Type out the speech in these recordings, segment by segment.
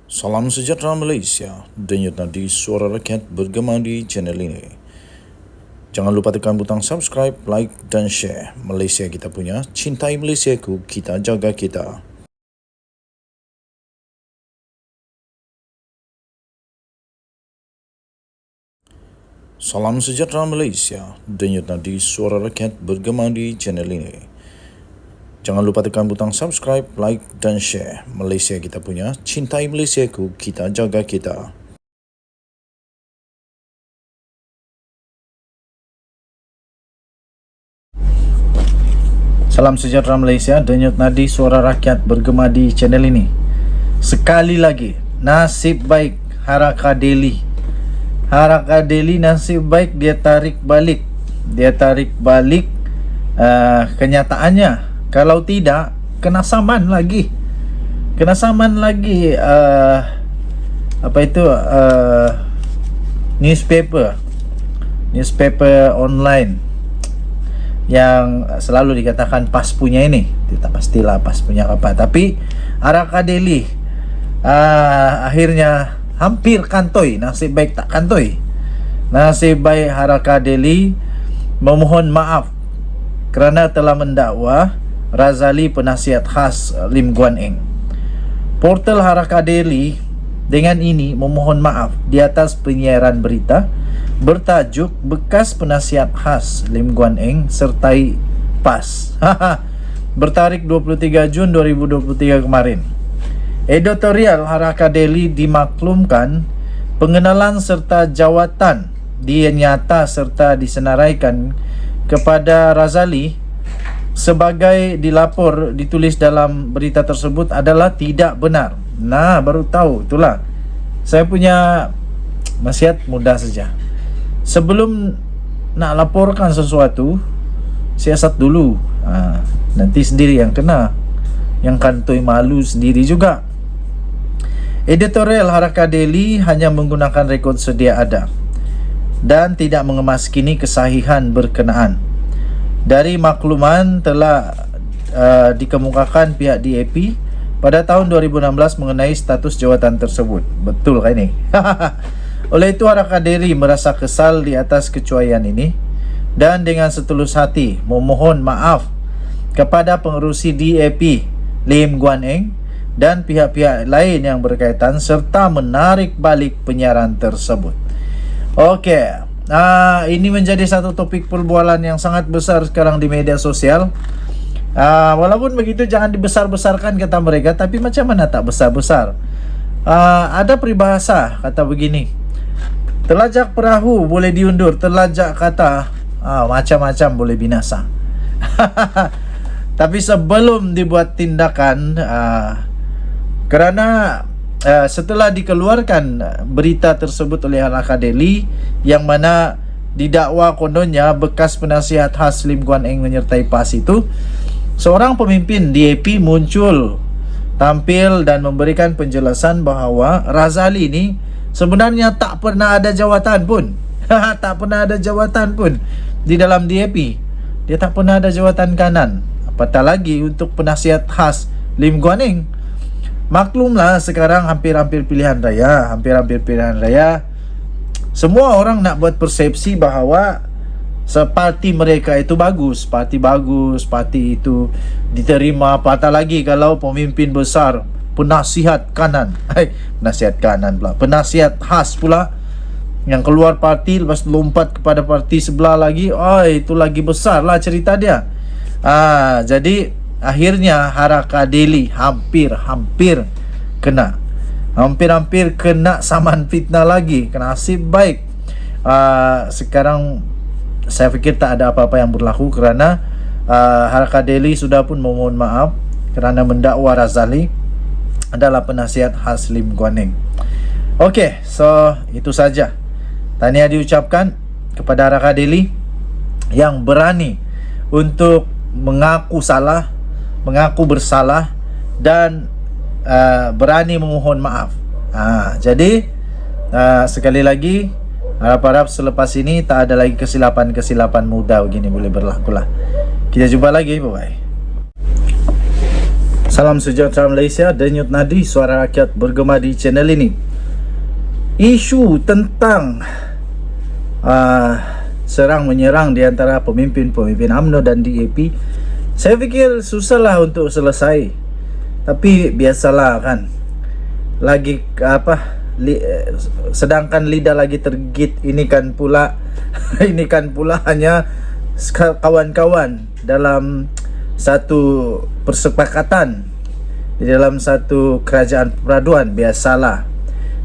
Salam sejahtera Malaysia, denyut nadi suara rakyat bergema di channel ini. Jangan lupa tekan butang subscribe, like dan share. Malaysia kita punya, cintai Malaysiaku, kita jaga kita. Salam sejahtera Malaysia, denyut nadi suara rakyat bergema di channel ini. Jangan lupa tekan butang subscribe, like dan share. Malaysia kita punya, cintai Malaysiaku, kita jaga kita. Salam sejahtera Malaysia, denyut nadi suara rakyat bergema di channel ini. Sekali lagi, nasib baik Haraka Daily. Haraka Daily nasib baik dia tarik balik. Kenyataannya. Kalau tidak, kena saman lagi. Newspaper online yang selalu dikatakan PAS punya ini. Tidak pastilah PAS punya apa, tapi Haraka Daily akhirnya hampir kantoi. Nasib baik tak kantoi. Nasib baik Haraka Daily memohon maaf kerana telah mendakwa Razali penasihat khas Lim Guan Eng. Portal Haraka Daily dengan ini memohon maaf di atas penyiaran berita bertajuk bekas penasihat khas Lim Guan Eng sertai PAS bertarikh 23 Jun 2023 kemarin. Editorial Haraka Daily dimaklumkan pengenalan serta jawatan dinyata serta disenaraikan kepada Razali sebagai ditulis dalam berita tersebut adalah tidak benar. Nah, baru tahu, itulah. Saya punya nasihat mudah saja. Sebelum nak laporkan sesuatu, siasat dulu. Nanti sendiri yang kena. Yang kantoi malu sendiri juga. Editorial Haraka Daily hanya menggunakan rekod sedia ada dan tidak mengemaskini kesahihan berkenaan. Dari makluman telah dikemukakan pihak DAP pada tahun 2016 mengenai status jawatan tersebut. Betul kan ini? Oleh itu Haraka Daily merasa kesal di atas kecuaian ini dan dengan setulus hati memohon maaf kepada pengerusi DAP Lim Guan Eng dan pihak-pihak lain yang berkaitan serta menarik balik penyiaran tersebut. Okey. Ini menjadi satu topik perbualan yang sangat besar sekarang di media sosial. Walaupun begitu jangan dibesar-besarkan kata mereka, tapi macam mana tak besar-besar. Ada peribahasa kata begini, telajak perahu boleh diundur, telajak kata macam-macam boleh binasa. Tapi sebelum dibuat tindakan, kerana setelah dikeluarkan berita tersebut oleh Haraka Daily yang mana didakwa kononnya bekas penasihat khas Lim Guan Eng menyertai PAS itu, seorang pemimpin DAP muncul tampil dan memberikan penjelasan bahawa Razali ini sebenarnya tak pernah ada jawatan pun. Tak pernah ada jawatan pun di dalam DAP. Dia tak pernah ada jawatan kanan, apatah lagi untuk penasihat khas Lim Guan Eng. Maklumlah sekarang hampir-hampir pilihan raya, semua orang nak buat persepsi bahawa separti mereka itu bagus, parti itu diterima, apatah lagi kalau pemimpin besar penasihat kanan, penasihat khas pula yang keluar parti lepas lompat kepada parti sebelah lagi, itu lagi besar lah cerita dia. Jadi akhirnya Haraka Daily hampir kena saman fitnah lagi. Nasib baik sekarang saya fikir tak ada apa-apa yang berlaku kerana Haraka Daily sudah pun memohon maaf kerana mendakwa Razali adalah penasihat khas Lim Guan Eng. Okey, so itu saja. Tahniah diucapkan kepada Haraka Daily yang berani untuk mengaku bersalah dan berani memohon maaf. Jadi sekali lagi harap-harap selepas ini tak ada lagi kesilapan mudah begini boleh berlaku lah. Kita jumpa lagi, bye bye. Salam sejahtera Malaysia, Denyut Nadi, suara rakyat bergema di channel ini. Isu tentang serang menyerang di antara pemimpin-pemimpin UMNO dan DAP, saya fikir susahlah untuk selesai. Tapi biasalah kan, lagi sedangkan lidah lagi tergigit, ini kan pula hanya kawan-kawan dalam satu persepakatan di dalam satu kerajaan perpaduan, biasalah.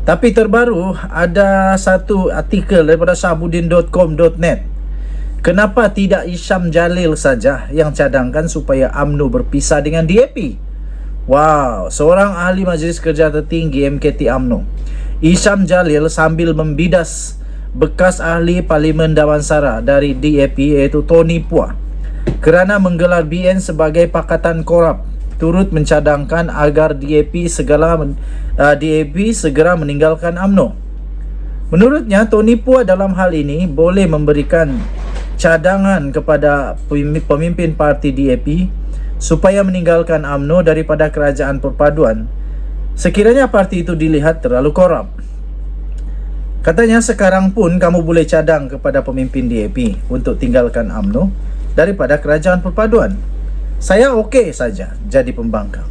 Tapi terbaru ada satu artikel daripada Sahbudin.com.net. Kenapa tidak Isham Jalil saja yang cadangkan supaya UMNO berpisah dengan DAP? Wow, seorang ahli Majlis Kerja Tertinggi MKT UMNO, Isham Jalil, sambil membidas bekas ahli Parlimen Damansara dari DAP iaitu Tony Puah kerana menggelar BN sebagai pakatan korup, turut mencadangkan agar DAP segera meninggalkan UMNO. Menurutnya, Tony Puah dalam hal ini boleh memberikan cadangan kepada pemimpin parti DAP supaya meninggalkan UMNO daripada kerajaan perpaduan sekiranya parti itu dilihat terlalu korup. Katanya, sekarang pun kamu boleh cadang kepada pemimpin DAP untuk tinggalkan UMNO daripada kerajaan perpaduan. Saya okey saja jadi pembangkang.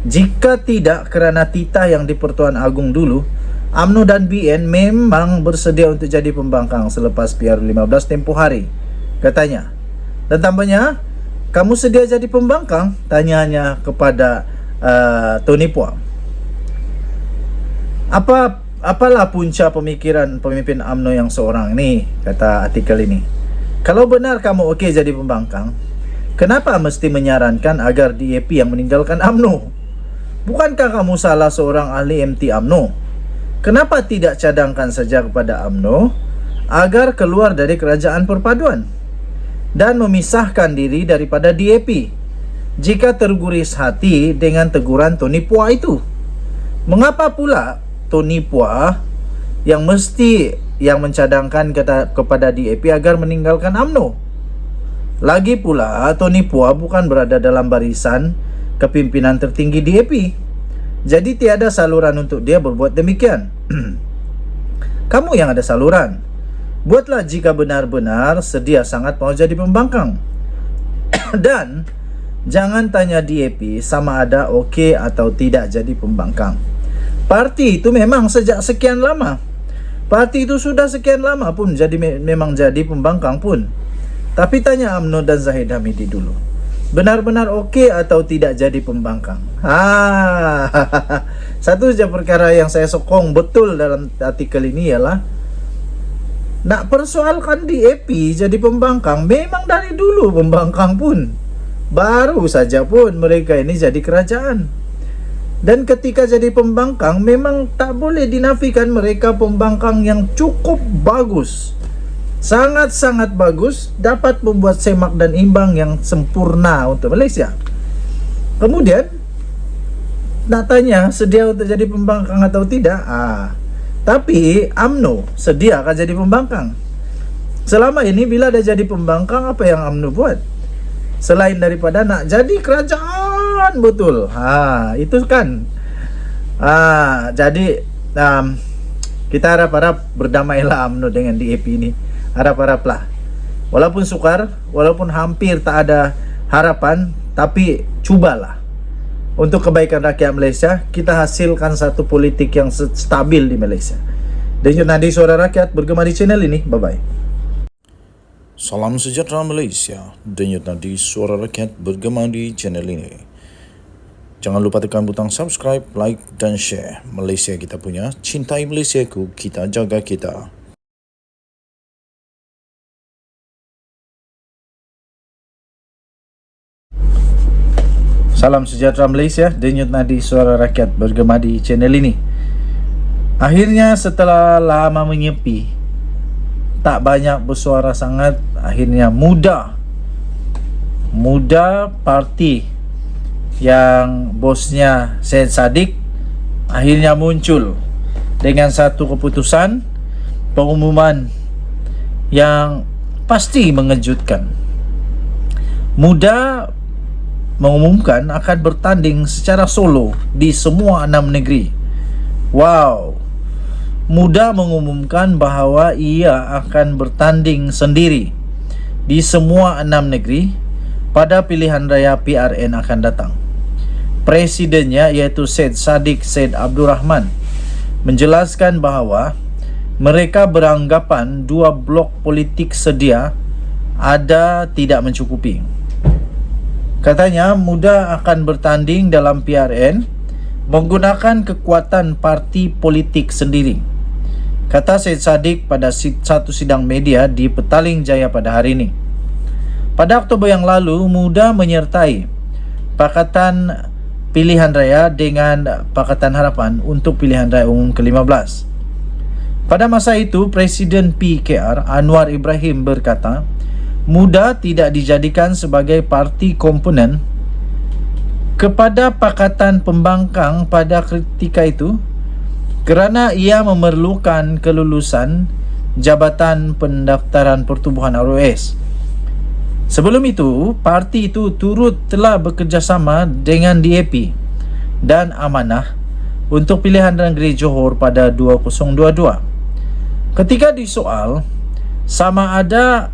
Jika tidak kerana titah yang di Pertuan Agong dulu, UMNO dan BN memang bersedia untuk jadi pembangkang selepas PR15 tempoh hari, katanya. Dan tambahnya, kamu sedia jadi pembangkang? Tanyanya kepada Tony Puah. Apalah punca pemikiran pemimpin UMNO yang seorang ni, kata artikel ini. Kalau benar kamu okey jadi pembangkang, kenapa mesti menyarankan agar DAP yang meninggalkan UMNO? Bukankah kamu salah seorang ahli MT UMNO? Kenapa tidak cadangkan saja kepada UMNO agar keluar dari kerajaan perpaduan dan memisahkan diri daripada DAP jika terguris hati dengan teguran Tony Puah itu? Mengapa pula Tony Puah yang mencadangkan kepada DAP agar meninggalkan UMNO? Lagi pula, Tony Puah bukan berada dalam barisan kepimpinan tertinggi DAP, jadi tiada saluran untuk dia berbuat demikian. Kamu yang ada saluran, buatlah jika benar-benar sedia sangat mau jadi pembangkang. Dan jangan tanya DAP sama ada okey atau tidak jadi pembangkang. Parti itu memang sejak sekian lama, parti itu sudah sekian lama pun memang jadi pembangkang pun. Tapi tanya UMNO dan Zahid Hamidi dulu, benar-benar okey atau tidak jadi pembangkang? Satu saja perkara yang saya sokong betul dalam artikel ini ialah nak persoalkan DAP jadi pembangkang. Memang dari dulu pembangkang pun, baru saja pun mereka ini jadi kerajaan. Dan ketika jadi pembangkang, memang tak boleh dinafikan mereka pembangkang yang cukup bagus, sangat-sangat bagus, dapat membuat semak dan imbang yang sempurna untuk Malaysia. Kemudian nak tanya sedia untuk jadi pembangkang atau tidak? Tapi UMNO sediakah jadi pembangkang? Selama ini bila dia jadi pembangkang, apa yang UMNO buat selain daripada nak jadi kerajaan betul? Itu kan. Jadi kita harap-harap berdamailah UMNO dengan DAP ini. Harap-haraplah. Walaupun sukar, walaupun hampir tak ada harapan, tapi cubalah. Untuk kebaikan rakyat Malaysia, kita hasilkan satu politik yang stabil di Malaysia. Denyut Nadi, suara rakyat bergema di channel ini. Bye-bye. Salam sejahtera Malaysia, Denyut Nadi, suara rakyat bergema di channel ini. Jangan lupa tekan butang subscribe, like dan share. Malaysia kita punya, cintai Malaysiaku, kita jaga kita. Salam sejahtera Malaysia, Denyut Nadi, suara rakyat bergema di channel ini. Akhirnya setelah lama menyepi, tak banyak bersuara sangat, akhirnya muda parti yang bosnya Syed Saddiq akhirnya muncul dengan satu keputusan pengumuman yang pasti mengejutkan. Muda mengumumkan akan bertanding secara solo di semua 6 negeri. Wow. Muda mengumumkan bahawa ia akan bertanding sendiri di semua 6 negeri pada pilihan raya PRN akan datang. Presidennya iaitu Syed Saddiq Syed Abdul Rahman menjelaskan bahawa mereka beranggapan dua blok politik sedia ada tidak mencukupi. Katanya muda akan bertanding dalam PRN menggunakan kekuatan parti politik sendiri, kata Syed Saddiq pada satu sidang media di Petaling Jaya pada hari ini. Pada Oktober yang lalu, muda menyertai Pakatan Pilihan Raya dengan Pakatan Harapan untuk pilihan raya umum ke-15. Pada masa itu, Presiden PKR Anwar Ibrahim berkata, muda tidak dijadikan sebagai parti komponen kepada Pakatan Pembangkang pada ketika itu kerana ia memerlukan kelulusan Jabatan Pendaftaran Pertubuhan ROS. Sebelum itu, parti itu turut telah bekerjasama dengan DAP dan Amanah untuk pilihan negeri Johor pada 2022. Ketika disoal sama ada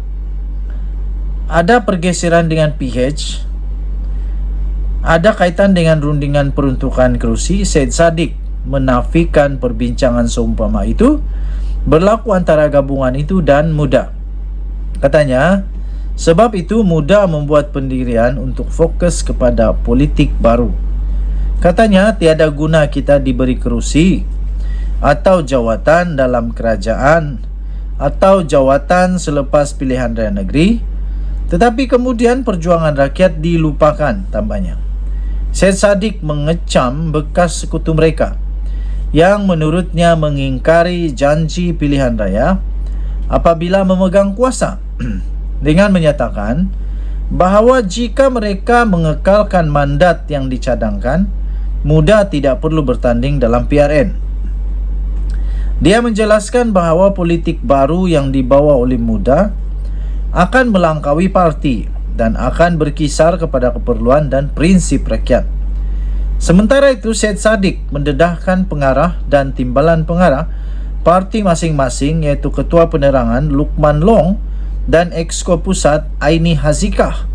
pergeseran dengan PH, ada kaitan dengan rundingan peruntukan kerusi, Syed Saddiq menafikan perbincangan seumpama itu berlaku antara gabungan itu dan muda. Katanya, sebab itu muda membuat pendirian untuk fokus kepada politik baru. Katanya, tiada guna kita diberi kerusi atau jawatan dalam kerajaan atau jawatan selepas pilihan raya negeri, tetapi kemudian perjuangan rakyat dilupakan, tambahnya. Syed Saddiq mengecam bekas sekutu mereka yang menurutnya mengingkari janji pilihan raya apabila memegang kuasa dengan menyatakan bahawa jika mereka mengekalkan mandat yang dicadangkan, muda tidak perlu bertanding dalam PRN. Dia menjelaskan bahawa politik baru yang dibawa oleh muda akan melangkaui parti dan akan berkisar kepada keperluan dan prinsip rakyat. Sementara itu, Syed Saddiq mendedahkan pengarah dan timbalan pengarah parti masing-masing iaitu Ketua Penerangan Lukman Long dan Exco Pusat Aini Hazikah.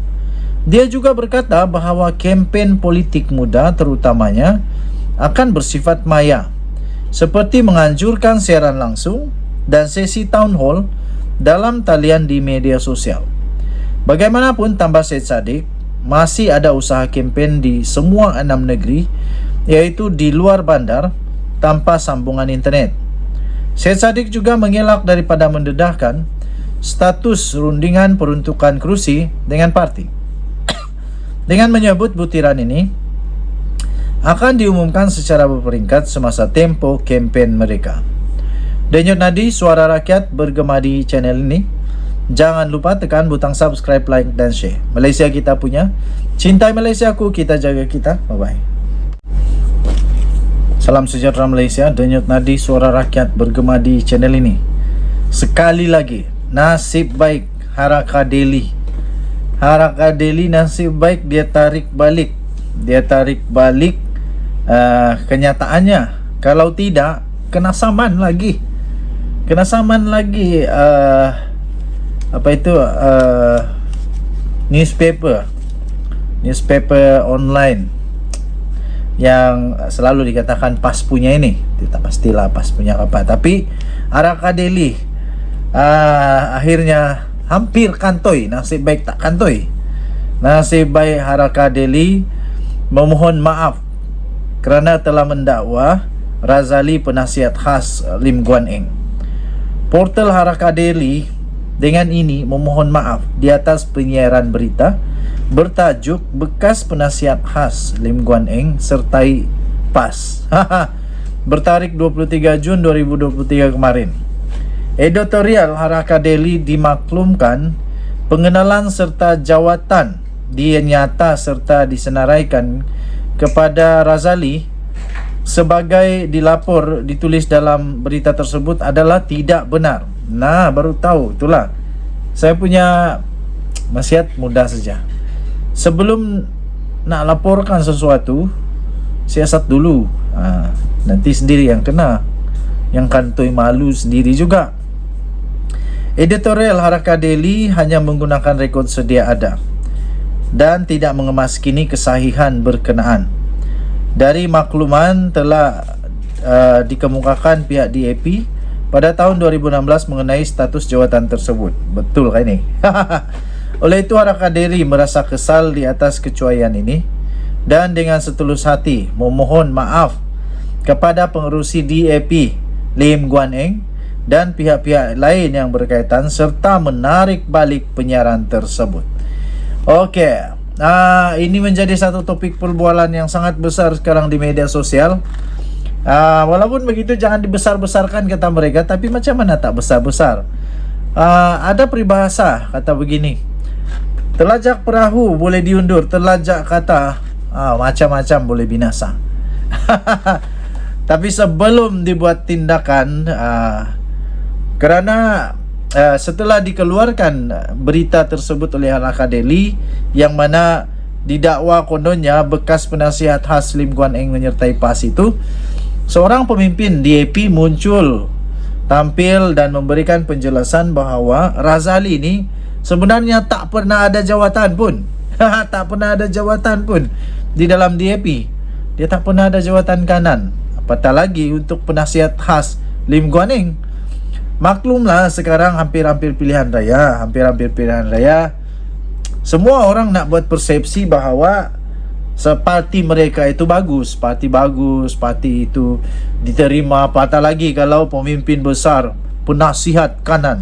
Dia juga berkata bahawa kempen politik muda terutamanya akan bersifat maya, seperti menganjurkan siaran langsung dan sesi town hall dalam talian di media sosial. Bagaimanapun, tambah Syed Saddiq, masih ada usaha kempen di semua 6 negeri, iaitu di luar bandar tanpa sambungan internet. Syed Saddiq juga mengelak daripada mendedahkan status rundingan peruntukan kerusi dengan parti dengan menyebut butiran ini akan diumumkan secara berperingkat semasa tempo kempen mereka. Denyut nadi suara rakyat bergema di channel ini. Jangan lupa tekan butang subscribe, like dan share. Malaysia kita punya. Cintai Malaysiaku, kita jaga kita. Bye-bye. Salam sejahtera Malaysia. Denyut nadi suara rakyat bergema di channel ini. Sekali lagi, nasib baik Harakah Delhi. Harakah Delhi nasib baik dia tarik balik. Dia tarik balik kenyataannya. Kalau tidak, kena saman lagi. Kena saman lagi newspaper online yang selalu dikatakan PAS punya ini. Tidak pastilah PAS punya apa, tapi Harakah Delhi akhirnya hampir kantoi. Nasib baik tak kantoi. Nasib baik Harakah Delhi memohon maaf kerana telah mendakwa Razali penasihat khas Lim Guan Eng. Portal Harakah Delhi dengan ini memohon maaf di atas penyiaran berita bertajuk bekas penasihat khas Lim Guan Eng sertai PAS bertarikh 23 Jun 2023 kemarin. Editorial Harakah Delhi dimaklumkan pengenalan serta jawatan dia nyata serta disenaraikan kepada Razali sebagai ditulis dalam berita tersebut adalah tidak benar. Nah, baru tahu, itulah. Saya punya nasihat mudah saja. Sebelum nak laporkan sesuatu, siasat dulu. Nanti sendiri yang kena, yang kantoi malu sendiri juga. Editorial Harakah Daily hanya menggunakan rekod sedia ada dan tidak mengemas kini kesahihan berkenaan. Dari makluman telah dikemukakan pihak DAP pada tahun 2016 mengenai status jawatan tersebut. Betul kan ini? Oleh itu Harakah Daily merasa kesal di atas kecuaian ini dan dengan setulus hati memohon maaf kepada pengerusi DAP Lim Guan Eng dan pihak-pihak lain yang berkaitan serta menarik balik penyiaran tersebut. Okey, ini menjadi satu topik perbualan yang sangat besar sekarang di media sosial. Walaupun begitu jangan dibesar-besarkan kata mereka, tapi macam mana tak besar-besar? Ada peribahasa kata begini, telajak perahu boleh diundur, telajak kata macam-macam boleh binasa. Tapi sebelum dibuat tindakan, kerana setelah dikeluarkan berita tersebut oleh Harakah Daily yang mana didakwa kononnya bekas penasihat khas Lim Guan Eng menyertai PAS itu, seorang pemimpin DAP muncul tampil dan memberikan penjelasan bahawa Razali ini sebenarnya tak pernah ada jawatan pun. Tak pernah ada jawatan pun di dalam DAP. Dia tak pernah ada jawatan kanan, apatah lagi untuk penasihat khas Lim Guan Eng. Maklumlah sekarang hampir-hampir pilihan raya, semua orang nak buat persepsi bahawa separti mereka itu bagus, parti itu diterima, apatah lagi kalau pemimpin besar, penasihat kanan,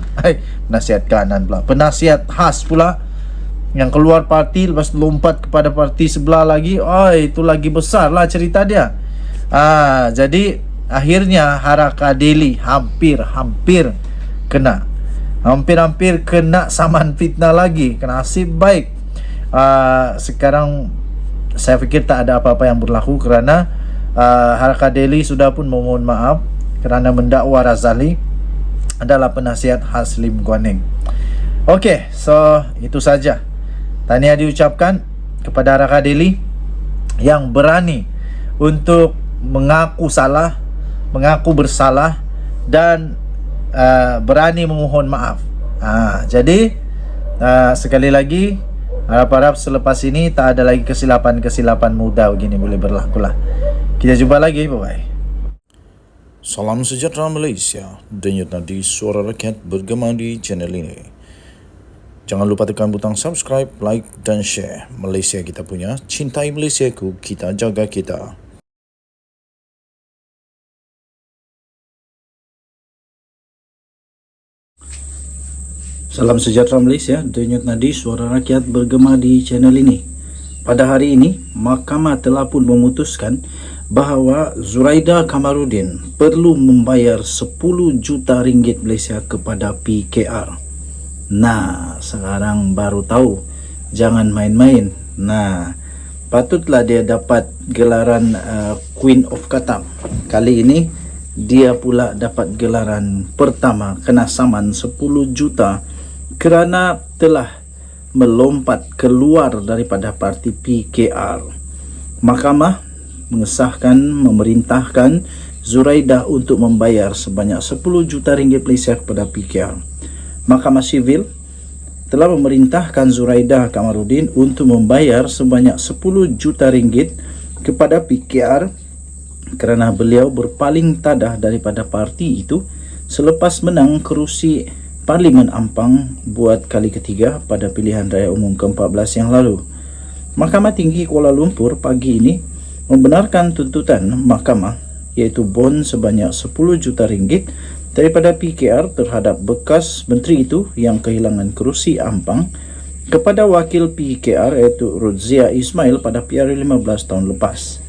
penasihat khas pula yang keluar parti lepas lompat kepada parti sebelah lagi, itu lagi besar lah cerita dia. Jadi akhirnya Harakah Daily hampir kena saman fitnah lagi. Nasib baik sekarang saya fikir tak ada apa-apa yang berlaku kerana Harakah Daily sudah pun memohon maaf kerana mendakwa Razali adalah penasihat khas Lim Guan Eng. Okey, so itu saja. Tahniah diucapkan kepada Harakah Daily yang berani untuk mengaku salah, mengaku bersalah dan berani memohon maaf. Jadi sekali lagi harap-harap selepas ini tak ada lagi kesilapan mudah begini boleh berlaku lah. Kita jumpa lagi, bye-bye. Salam sejahtera Malaysia. Denyut nadi suara rakyat bergema di channel ini. Jangan lupa tekan butang subscribe, like dan share. Malaysia kita punya, cintai Malaysiaku, kita jaga kita. Salam sejahtera Malaysia, denyut nadi suara rakyat bergema di channel ini. Pada hari ini, Mahkamah telah pun memutuskan bahawa Zuraida Kamarudin perlu membayar 10 juta ringgit Malaysia kepada PKR. Sekarang baru tahu, jangan main-main. Patutlah dia dapat gelaran Queen of Qatar. Kali ini dia pula dapat gelaran pertama, kena saman 10 juta kerana telah melompat keluar daripada parti PKR. Mahkamah mengesahkan, memerintahkan Zuraida untuk membayar sebanyak 10 juta ringgit Malaysia kepada PKR. Mahkamah Sivil telah memerintahkan Zuraida Kamarudin untuk membayar sebanyak 10 juta ringgit kepada PKR kerana beliau berpaling tadah daripada parti itu selepas menang kerusi Parlimen Ampang buat kali ketiga pada pilihan raya umum ke-14 yang lalu. Mahkamah Tinggi Kuala Lumpur pagi ini membenarkan tuntutan mahkamah iaitu bon sebanyak 10 juta ringgit daripada PKR terhadap bekas menteri itu yang kehilangan kerusi Ampang kepada wakil PKR iaitu Rudzia Ismail pada PRU 15 tahun lepas.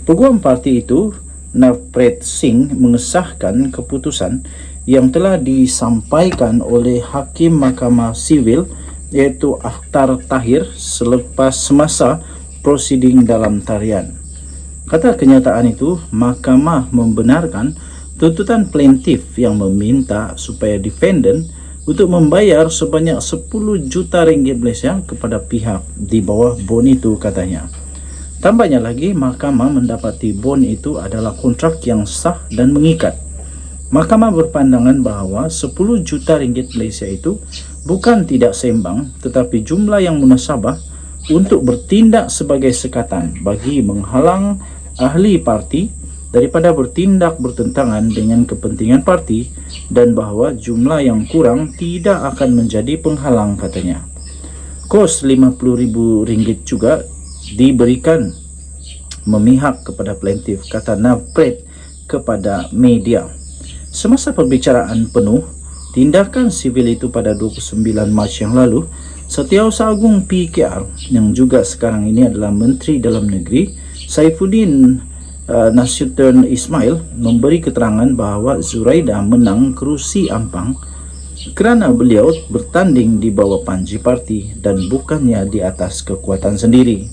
Peguam parti itu, Navpreet Singh, mengesahkan keputusan yang telah disampaikan oleh Hakim Mahkamah Sivil iaitu Akhtar Tahir selepas semasa prosiding dalam tarian. Kata kenyataan itu, mahkamah membenarkan tuntutan plaintiff yang meminta supaya defendant untuk membayar sebanyak 10 juta ringgit Malaysia kepada pihak di bawah bon itu, katanya. Tambahnya lagi, mahkamah mendapati bon itu adalah kontrak yang sah dan mengikat. Mahkamah berpandangan bahawa 10 juta ringgit Malaysia itu bukan tidak seimbang, tetapi jumlah yang munasabah untuk bertindak sebagai sekatan bagi menghalang ahli parti daripada bertindak bertentangan dengan kepentingan parti, dan bahawa jumlah yang kurang tidak akan menjadi penghalang, katanya. Kos RM50,000 juga diberikan memihak kepada plaintiff, kata Navpret kepada media. Semasa perbicaraan penuh tindakan sivil itu pada 29 Mac yang lalu, Setiausaha Agung PKR yang juga sekarang ini adalah Menteri Dalam Negeri, Saifuddin Nasution Ismail, memberi keterangan bahawa Zuraida menang kerusi Ampang kerana beliau bertanding di bawah panji parti dan bukannya di atas kekuatan sendiri.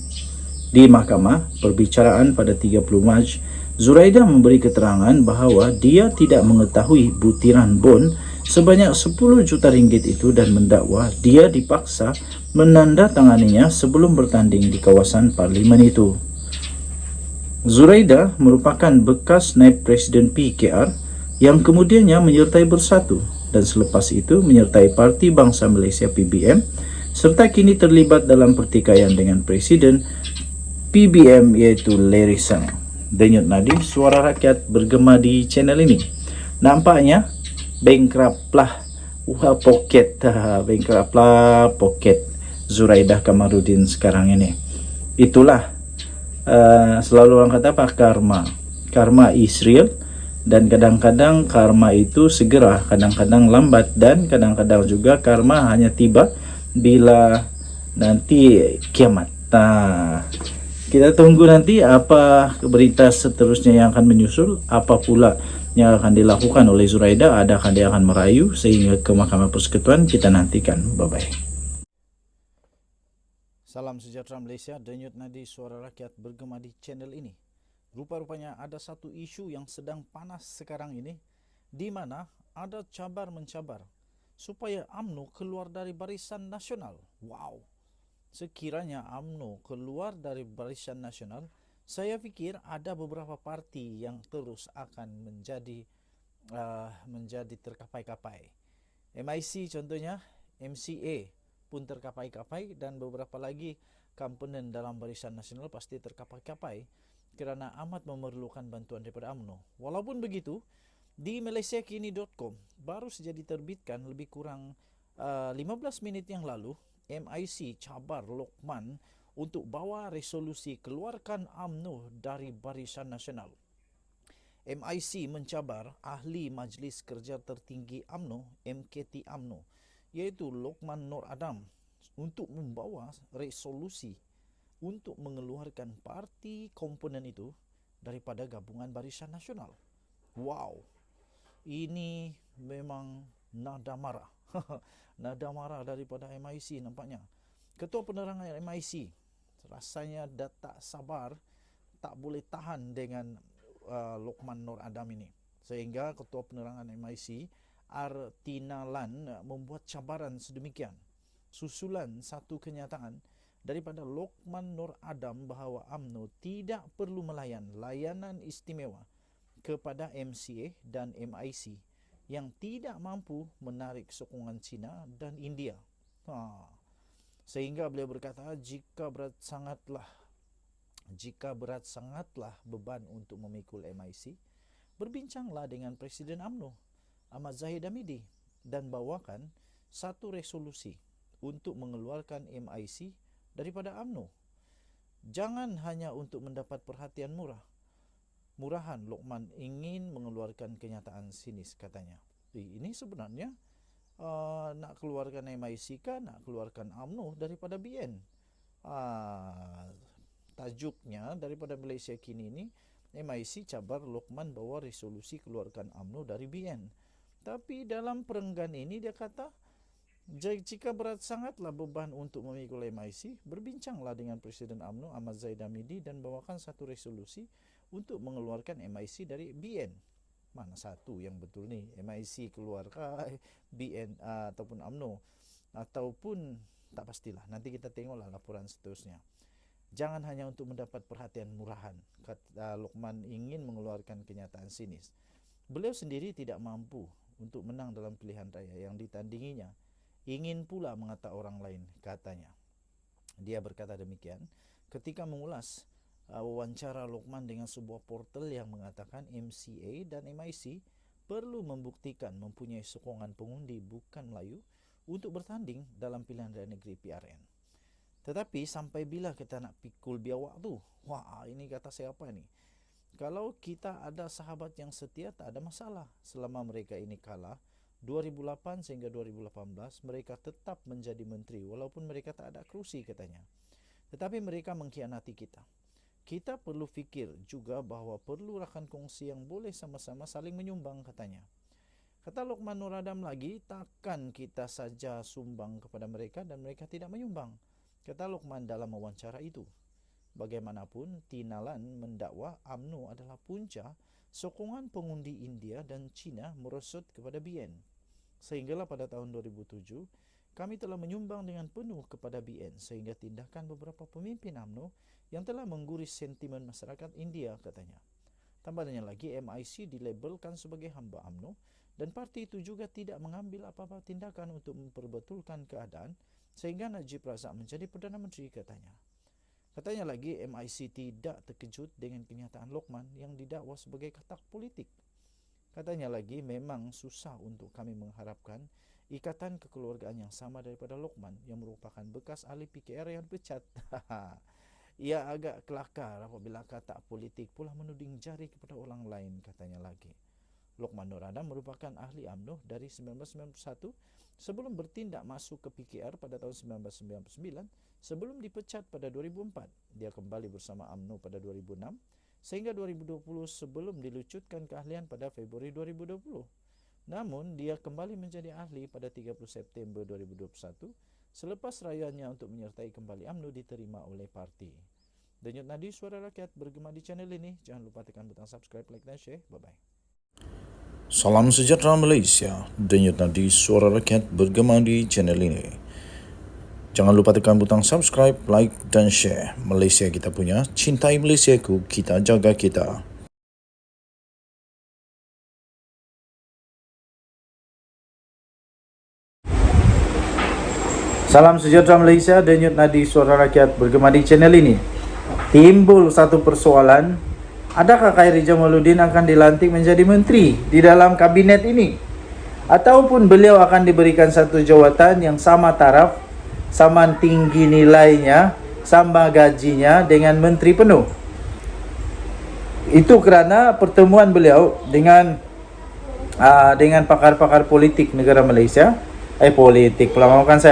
Di mahkamah perbicaraan pada 30 Mac, Zuraida memberi keterangan bahawa dia tidak mengetahui butiran bon sebanyak 10 juta ringgit itu dan mendakwa dia dipaksa menandatanganinya sebelum bertanding di kawasan parlimen itu. Zuraida merupakan bekas naib Presiden PKR yang kemudiannya menyertai Bersatu dan selepas itu menyertai Parti Bangsa Malaysia PBM, serta kini terlibat dalam pertikaian dengan Presiden PBM iaitu Larry Sang. Denyut nadi suara rakyat bergema di channel ini. Nampaknya bankrupt lah poket Zuraida Kamarudin sekarang ini. Itulah selalu orang kata apa, karma is real, dan kadang-kadang karma itu segera, kadang-kadang lambat, dan kadang-kadang juga karma hanya tiba bila nanti kiamat. Kita tunggu nanti apa berita seterusnya yang akan menyusul, apa pula yang akan dilakukan oleh Zuraida. Adakah dia akan merayu sehingga ke Mahkamah Persekutuan? Kita nantikan. Bye-bye. Salam sejahtera Malaysia, denyut nadi suara rakyat bergema di channel ini. Rupa-rupanya ada satu isu yang sedang panas sekarang ini, di mana ada cabar-mencabar supaya UMNO keluar dari Barisan Nasional. Wow! Sekiranya UMNO keluar dari Barisan Nasional, saya fikir ada beberapa parti yang terus akan menjadi terkapai-kapai. MIC contohnya, MCA pun terkapai-kapai, dan beberapa lagi komponen dalam Barisan Nasional pasti terkapai-kapai kerana amat memerlukan bantuan daripada UMNO. Walaupun begitu, di malaysiakini.com baru saja diterbitkan lebih kurang 15 minit yang lalu, MIC cabar Lokman untuk bawa resolusi keluarkan UMNO dari Barisan Nasional. MIC mencabar ahli Majlis Kerja Tertinggi UMNO, MKT UMNO, iaitu Lokman Nur Adam, untuk membawa resolusi untuk mengeluarkan parti komponen itu daripada gabungan Barisan Nasional. Wow, ini memang nada marah. Nada marah daripada MIC nampaknya. Ketua Penerangan MIC rasanya dah tak sabar, tak boleh tahan dengan Lokman Nur Adam ini. Sehingga Ketua Penerangan MIC Artina Lan membuat cabaran sedemikian susulan satu kenyataan daripada Lokman Nur Adam bahawa UMNO tidak perlu melayan layanan istimewa kepada MCA dan MIC yang tidak mampu menarik sokongan China dan India. Sehingga beliau berkata, jika berat sangatlah beban untuk memikul MIC, berbincanglah dengan Presiden UMNO Ahmad Zahid Hamidi dan bawakan satu resolusi untuk mengeluarkan MIC daripada UMNO. Jangan hanya untuk mendapat perhatian murahan Lokman ingin mengeluarkan kenyataan sinis, katanya. Ini sebenarnya nak keluarkan MIC kan, nak keluarkan UMNO daripada BN. Tajuknya daripada Malaysia Kini ini, MIC cabar Lokman bawa resolusi keluarkan UMNO dari BN. Tapi dalam perenggan ini dia kata, jika berat sangatlah beban untuk memikul MIC, berbincanglah dengan Presiden UMNO Ahmad Zahid Hamidi dan bawakan satu resolusi untuk mengeluarkan MIC dari BN. mana satu yang betul ni, MIC keluarkah BN ataupun UMNO, ataupun tak pastilah, nanti kita tengoklah laporan seterusnya. Jangan hanya untuk mendapat perhatian murahan, kata Luqman ingin mengeluarkan kenyataan sinis. Beliau sendiri tidak mampu untuk menang dalam pilihan raya yang ditandinginya, ingin pula mengata orang lain, katanya. Dia berkata demikian ketika mengulas wawancara Luqman dengan sebuah portal yang mengatakan MCA dan MIC perlu membuktikan mempunyai sokongan pengundi bukan Melayu untuk bertanding dalam pilihan raya negeri PRN. Tetapi sampai bila kita nak pikul biawak tu? Wah, ini kata siapa ni? Kalau kita ada sahabat yang setia, tak ada masalah. Selama mereka ini kalah 2008 sehingga 2018, mereka tetap menjadi menteri walaupun mereka tak ada kerusi, katanya. Tetapi mereka mengkhianati kita. Kita perlu fikir juga bahawa perlu rakan kongsi yang boleh sama-sama saling menyumbang, katanya. Kata Luqman Nur Adam lagi, takkan kita saja sumbang kepada mereka dan mereka tidak menyumbang, kata Luqman dalam wawancara itu. Bagaimanapun, Tinalan mendakwa UMNO adalah punca sokongan pengundi India dan China merosot kepada BN. Sehinggalah pada tahun 2007, kami telah menyumbang dengan penuh kepada BN sehingga tindakan beberapa pemimpin UMNO yang telah mengguris sentimen masyarakat India, katanya. Tambahnya lagi, MIC dilabelkan sebagai hamba UMNO dan parti itu juga tidak mengambil apa-apa tindakan untuk memperbetulkan keadaan sehingga Najib Razak menjadi Perdana Menteri, katanya. Katanya lagi, MIC tidak terkejut dengan kenyataan Luqman yang didakwa sebagai katak politik. Katanya lagi, memang susah untuk kami mengharapkan ikatan kekeluargaan yang sama daripada Luqman yang merupakan bekas ahli PKR yang dipecat. Ia agak kelakar apabila katak politik pula menuding jari kepada orang lain, katanya lagi. Luqman Nur Adam merupakan ahli UMNO dari 1991 sebelum bertindak masuk ke PKR pada tahun 1999, sebelum dipecat pada 2004. Dia kembali bersama UMNO pada 2006 sehingga 2020 sebelum dilucutkan keahlian pada Februari 2020. Namun, dia kembali menjadi ahli pada 30 September 2021 selepas rayuannya untuk menyertai kembali UMNO diterima oleh parti. Denyut nadi suara rakyat bergema di channel ini. Jangan lupa tekan butang subscribe, like dan share. Bye-bye. Salam sejahtera Malaysia, denyut nadi suara rakyat bergema di channel ini. Jangan lupa tekan butang subscribe, like dan share. Malaysia kita punya, cintai Malaysiaku, kita jaga kita. Salam sejahtera Malaysia, denyut nadi suara rakyat bergema di channel ini. Timbul satu persoalan, adakah Khairy Jamaluddin akan dilantik menjadi menteri di dalam kabinet ini? Ataupun beliau akan diberikan satu jawatan yang sama taraf, sama tinggi nilainya, sama gajinya dengan menteri penuh? Itu kerana pertemuan beliau dengan pakar-pakar politik negara Malaysia,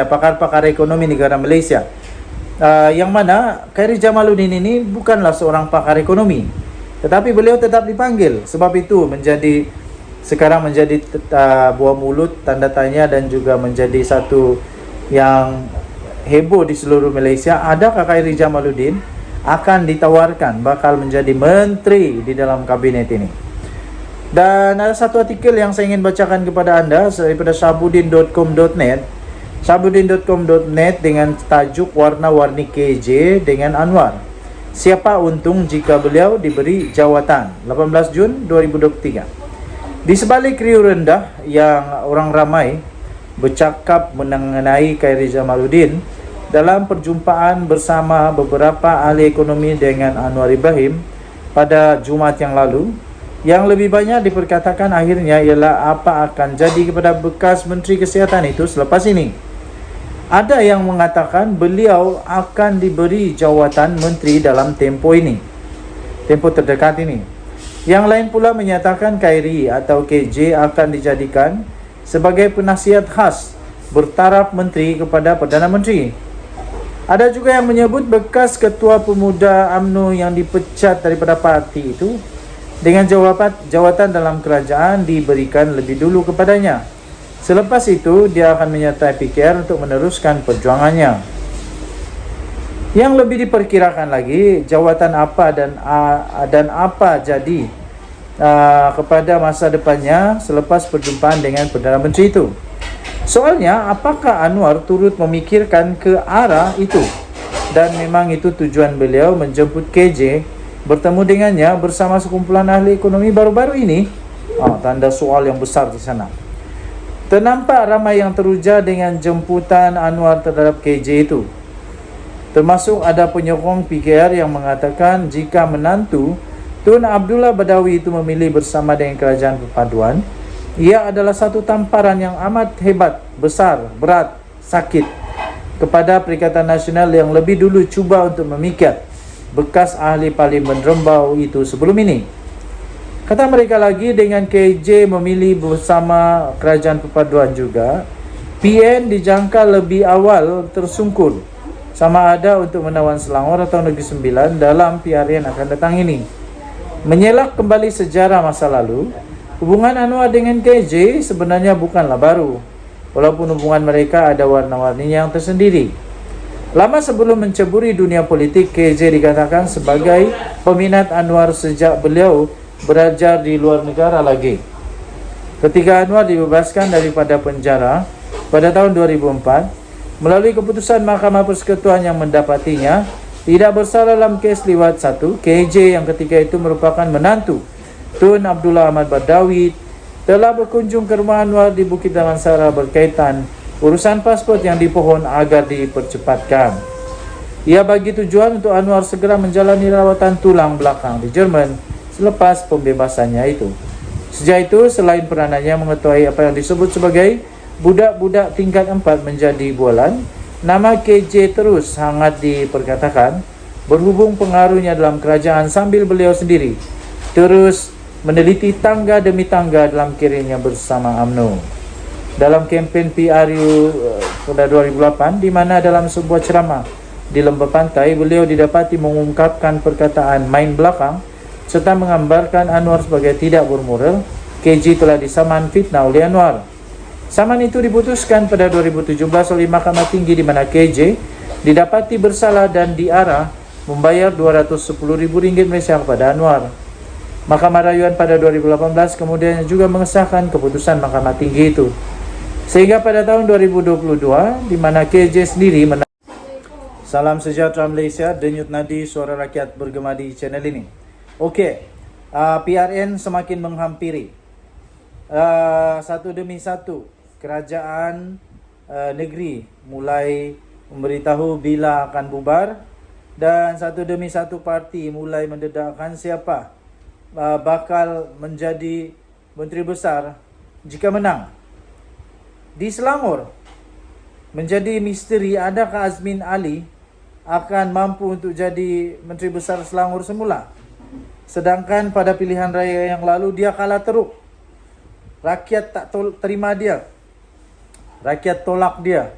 pakar-pakar ekonomi negara Malaysia, yang mana Khairy Jamaluddin ini bukanlah seorang pakar ekonomi, tetapi beliau tetap dipanggil. Sebab itu sekarang menjadi buah mulut, tanda tanya, dan juga menjadi satu yang heboh di seluruh Malaysia. Adakah Khairy Jamaluddin akan ditawarkan bakal menjadi menteri di dalam kabinet ini? Dan ada satu artikel yang saya ingin bacakan kepada anda daripada Syabuddin.com.net. Syabuddin.com.net dengan tajuk Warna-Warni KJ dengan Anwar. Siapa untung jika beliau diberi jawatan? 18 Jun 2023. Di sebalik riuh rendah yang orang ramai bercakap mengenai Khairy Jamaluddin dalam perjumpaan bersama beberapa ahli ekonomi dengan Anwar Ibrahim pada Jumaat yang lalu, yang lebih banyak diperkatakan akhirnya ialah apa akan jadi kepada bekas Menteri Kesihatan itu selepas ini. Ada yang mengatakan beliau akan diberi jawatan menteri dalam tempoh terdekat ini. Yang lain pula menyatakan Khairy atau KJ akan dijadikan sebagai penasihat khas bertaraf menteri kepada Perdana Menteri. Ada juga yang menyebut bekas Ketua Pemuda UMNO yang dipecat daripada parti itu dengan jawatan dalam kerajaan diberikan lebih dulu kepadanya. Selepas itu, dia akan menyertai PKR untuk meneruskan perjuangannya. Yang lebih diperkirakan lagi, jawatan apa dan apa jadi kepada masa depannya selepas perjumpaan dengan Perdana Menteri itu. Soalnya, apakah Anwar turut memikirkan ke arah itu? Dan memang itu tujuan beliau menjemput KJ, bertemu dengannya bersama sekumpulan ahli ekonomi baru-baru ini? Tanda soal yang besar di sana. Ternampak ramai yang teruja dengan jemputan Anwar terhadap KJ itu. Termasuk ada penyokong PKR yang mengatakan jika menantu Tun Abdullah Badawi itu memilih bersama dengan Kerajaan Perpaduan, ia adalah satu tamparan yang amat hebat, besar, berat, sakit kepada Perikatan Nasional yang lebih dulu cuba untuk memikat bekas ahli parlimen Rembau itu sebelum ini. Kata mereka lagi, dengan KJ memilih bersama Kerajaan Perpaduan juga, PN dijangka lebih awal tersungkur sama ada untuk menawan Selangor atau Negeri Sembilan dalam PRN akan datang ini. Menyelak kembali sejarah masa lalu, hubungan Anwar dengan KJ sebenarnya bukanlah baru, walaupun hubungan mereka ada warna-warninya yang tersendiri. Lama sebelum menceburi dunia politik, KJ dikatakan sebagai peminat Anwar sejak beliau belajar di luar negara lagi. Ketika Anwar dibebaskan daripada penjara pada tahun 2004, melalui keputusan Mahkamah Persekutuan yang mendapatinya tidak bersalah dalam kes liwat 1, KJ yang ketika itu merupakan menantu Tun Abdullah Ahmad Badawi telah berkunjung ke rumah Anwar di Bukit Damansara berkaitan urusan pasport yang dipohon agar dipercepatkan. Ia bagi tujuan untuk Anwar segera menjalani rawatan tulang belakang di Jerman selepas pembebasannya itu. Sejak itu, selain peranannya mengetahui apa yang disebut sebagai budak-budak tingkat 4 menjadi bualan, nama KJ terus hangat diperkatakan berhubung pengaruhnya dalam kerajaan sambil beliau sendiri terus meneliti tangga demi tangga dalam kirimnya bersama UMNO. Dalam kempen PRU pada 2008, di mana dalam sebuah ceramah di lembah pantai, beliau didapati mengungkapkan perkataan main belakang serta menggambarkan Anwar sebagai tidak bermoral. KJ telah disaman fitnah oleh Anwar. Saman itu diputuskan pada 2017 oleh Mahkamah Tinggi di mana KJ didapati bersalah dan diarah membayar RM210,000 Malaysia kepada Anwar. Mahkamah Rayuan pada 2018 kemudian juga mengesahkan keputusan Mahkamah Tinggi itu. Sehingga pada tahun 2022 di mana KJ sendiri Salam sejahtera Malaysia, denyut nadi suara rakyat bergema di channel ini. Okey, PRN semakin menghampiri. Satu demi satu, kerajaan negeri mulai memberitahu bila akan bubar dan satu demi satu parti mulai mendedahkan siapa bakal menjadi menteri besar jika menang. Di Selangor, menjadi misteri adakah Azmin Ali akan mampu untuk jadi menteri besar Selangor semula. Sedangkan pada pilihan raya yang lalu dia kalah teruk. Rakyat tak terima dia. Rakyat tolak dia.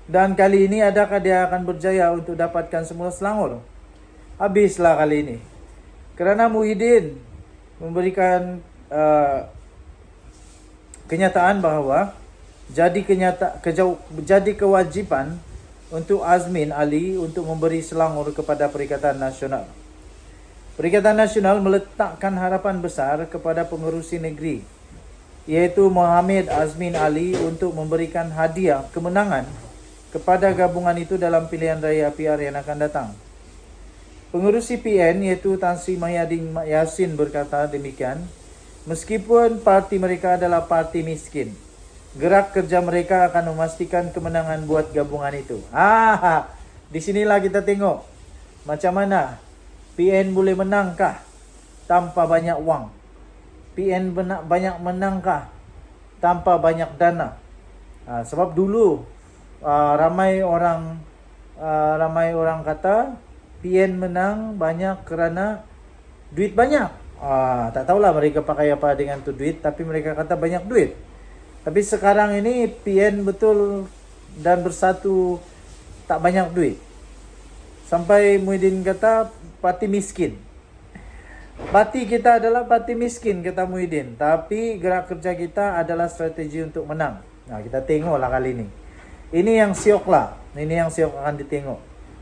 Dan kali ini adakah dia akan berjaya untuk dapatkan semula Selangor? Habislah kali ini. Kerana Muhyiddin memberikan kenyataan bahawa jadi kewajipan untuk Azmin Ali untuk memberi Selangor kepada Perikatan Nasional. Perikatan Nasional meletakkan harapan besar kepada pengerusi negeri, iaitu Mohammed Azmin Ali untuk memberikan hadiah kemenangan kepada gabungan itu dalam pilihan raya PR yang akan datang. Pengerusi PN iaitu Tan Sri Mahyadin Yassin berkata demikian, meskipun parti mereka adalah parti miskin, gerak kerja mereka akan memastikan kemenangan buat gabungan itu. Di sinilah kita tengok macam mana PN boleh menangkah tanpa banyak wang. PN banyak menangkah tanpa banyak dana. Sebab dulu ramai orang kata PN menang banyak kerana duit banyak. Tak tahulah mereka pakai apa dengan tu duit, tapi mereka kata banyak duit. Tapi sekarang ini PN betul dan bersatu tak banyak duit. Sampai Muhyiddin kata parti miskin. Parti kita adalah parti miskin, kata Muhyiddin. Tapi gerak kerja kita adalah strategi untuk menang. Kita tengoklah kali ini. Ini yang siok lah. Ini yang siok akan ditengok.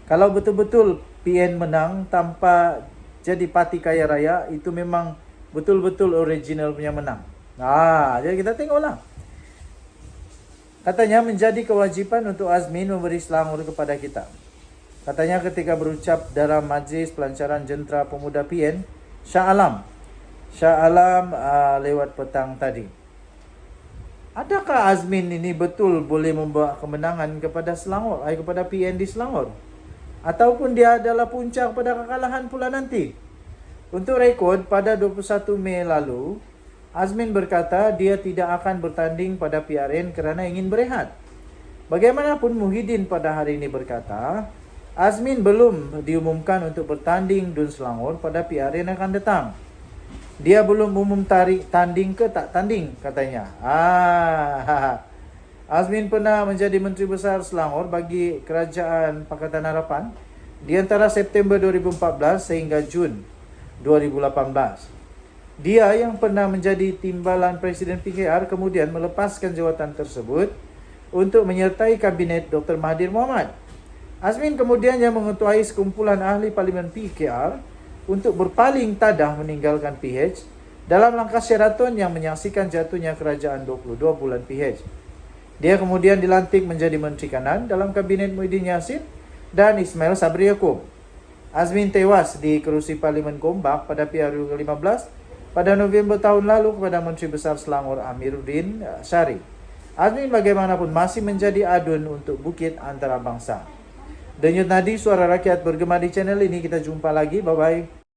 Kalau betul-betul PN menang tanpa jadi parti kaya raya, itu memang betul-betul original punya menang. Jadi kita tengoklah. Katanya menjadi kewajipan untuk Azmin memberi Selangor kepada kita. Katanya ketika berucap dalam Majlis Pelancaran Jentera Pemuda PN Shah Alam lewat petang tadi. Adakah Azmin ini betul boleh membawa kemenangan kepada Selangor, kepada PN di Selangor? Ataupun dia adalah puncak pada kekalahan pula nanti? Untuk rekod, pada 21 Mei lalu, Azmin berkata dia tidak akan bertanding pada PRN kerana ingin berehat. Bagaimanapun Muhyiddin pada hari ini berkata, Azmin belum diumumkan untuk bertanding Dun Selangor pada PRN yang akan datang. Dia belum umum tanding ke tak tanding, katanya. Azmin pernah menjadi Menteri Besar Selangor bagi Kerajaan Pakatan Harapan di antara September 2014 sehingga Jun 2018. Dia yang pernah menjadi timbalan Presiden PKR kemudian melepaskan jawatan tersebut untuk menyertai Kabinet Dr. Mahathir Mohamad. Azmin kemudian yang mengetuai sekumpulan ahli Parlimen PKR untuk berpaling tadah meninggalkan PH dalam langkah Sheraton yang menyaksikan jatuhnya kerajaan 22 bulan PH. Dia kemudian dilantik menjadi Menteri Kanan dalam Kabinet Muhyiddin Yassin dan Ismail Sabri Yaakob. Azmin tewas di kerusi Parlimen Gombak pada PRU ke-15 pada November tahun lalu kepada Menteri Besar Selangor Amiruddin Syari. Azmin bagaimanapun masih menjadi adun untuk bukit antarabangsa. Denyut nadi suara rakyat bergema di channel ini. Kita jumpa lagi. Bye-bye.